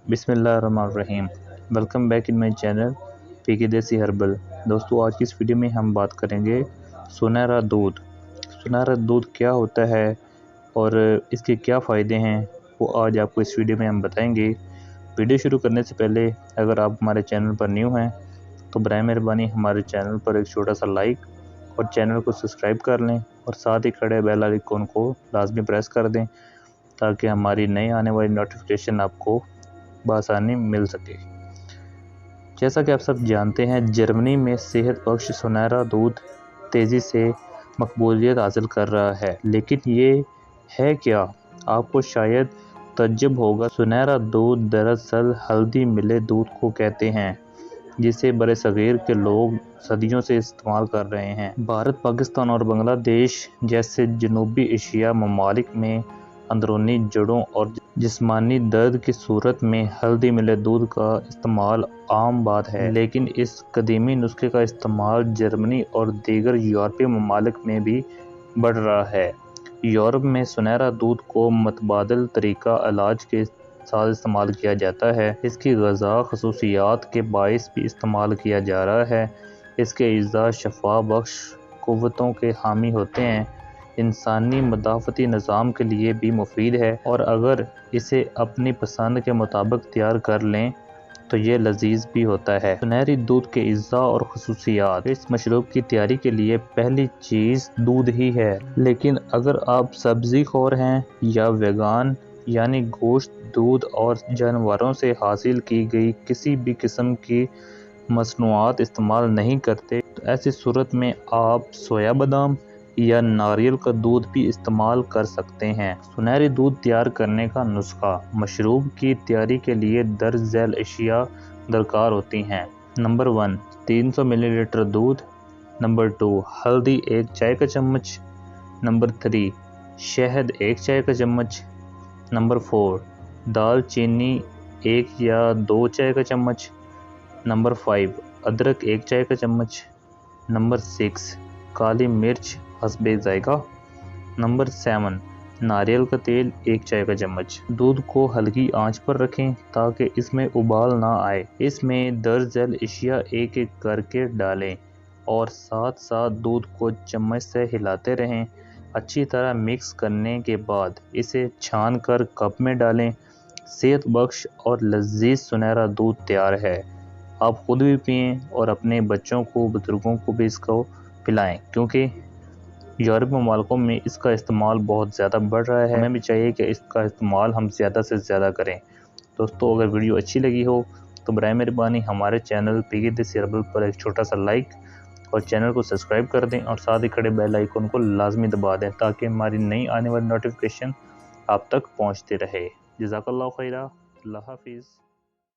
بسم اللہ الرحمن الرحیم۔ Welcome back in my channel P K Desi herbal. دوستو آج کی اس ویڈیو میں ہم بات کریں گے سنہرا دودھ۔ سنہرا دودھ کیا ہوتا ہے اور اس کے کیا فائدے ہیں، وہ آج آپ کو اس ویڈیو میں ہم بتائیں گے۔ ویڈیو شروع کرنے سے پہلے اگر آپ ہمارے چینل پر نیو ہیں تو برائے مہربانی ہمارے چینل پر ایک چھوٹا سا لائک اور چینل کو سبسکرائب کر لیں اور ساتھ ہی کھڑے بیل آئیکن کو لازمی پریس کر دیں تاکہ ہماری نئی آنے والی نوٹیفیکیشن آپ کو بآسانی مل سکے۔ جیسا کہ آپ سب جانتے ہیں، جرمنی میں صحت بخش سنہرا دودھ تیزی سے مقبولیت حاصل کر رہا ہے، لیکن یہ ہے کیا؟ آپ کو شاید تعجب ہوگا۔ سنہرا دودھ دراصل ہلدی ملے دودھ کو کہتے ہیں، جسے برصغیر کے لوگ صدیوں سے استعمال کر رہے ہیں۔ بھارت، پاکستان اور بنگلہ دیش جیسے جنوبی ایشیائی ممالک میں اندرونی جوڑوں اور جسمانی درد کی صورت میں ہلدی ملے دودھ کا استعمال عام بات ہے، لیکن اس قدیمی نسخے کا استعمال جرمنی اور دیگر یورپی ممالک میں بھی بڑھ رہا ہے۔ یورپ میں سنہرا دودھ کو متبادل طریقہ علاج کے ساتھ استعمال کیا جاتا ہے۔ اس کی غذائی خصوصیات کے باعث بھی استعمال کیا جا رہا ہے۔ اس کے اجزاء شفا بخش قوتوں کے حامل ہوتے ہیں، انسانی مدافعتی نظام کے لیے بھی مفید ہے، اور اگر اسے اپنی پسند کے مطابق تیار کر لیں تو یہ لذیذ بھی ہوتا ہے۔ سنہری دودھ کے اجزاء اور خصوصیات۔ اس مشروب کی تیاری کے لیے پہلی چیز دودھ ہی ہے، لیکن اگر آپ سبزی خور ہیں یا ویگن یعنی گوشت، دودھ اور جانوروں سے حاصل کی گئی کسی بھی قسم کی مصنوعات استعمال نہیں کرتے تو ایسی صورت میں آپ سویا بادام یا ناریل کا دودھ بھی استعمال کر سکتے ہیں۔ سنہری دودھ تیار کرنے کا نسخہ۔ مشروب کی تیاری کے لیے درج ذیل اشیاء درکار ہوتی ہیں۔ نمبر 1، 300 ملی لیٹر دودھ۔ نمبر 2، ہلدی 1 چائے کا چمچ۔ نمبر 3، شہد 1 چائے کا چمچ۔ نمبر 4، دال چینی 1 یا 2 چائے کا چمچ۔ نمبر 5، ادرک 1 چائے کا چمچ۔ نمبر 6، کالی مرچ حسب ذائقہ۔ نمبر 7، ناریل کا تیل 1 چائے کا چمچ۔ دودھ کو ہلکی آنچ پر رکھیں تاکہ اس میں ابال نہ آئے۔ اس میں درج ذیل اشیاء ایک ایک کر کے ڈالیں اور ساتھ ساتھ دودھ کو چمچ سے ہلاتے رہیں۔ اچھی طرح مکس کرنے کے بعد اسے چھان کر کپ میں ڈالیں۔ صحت بخش اور لذیذ سنہرا دودھ تیار ہے۔ آپ خود بھی پئیں اور اپنے بچوں کو، بزرگوں کو بھی اس کو پلائیں، کیونکہ یورپی ممالکوں میں اس کا استعمال بہت زیادہ بڑھ رہا ہے۔ ہمیں بھی چاہیے کہ اس کا استعمال ہم زیادہ سے زیادہ کریں۔ دوستو اگر ویڈیو اچھی لگی ہو تو برائے مہربانی ہمارے channel P K Desi herbal پر ایک چھوٹا سا لائک اور چینل کو سبسکرائب کر دیں اور ساتھ ہی کھڑے بیل آئیکن کو لازمی دبا دیں تاکہ ہماری نئی آنے والی نوٹیفیکیشن آپ تک پہنچتے رہے۔ جزاک اللہ خیرہ۔ اللہ حافظ۔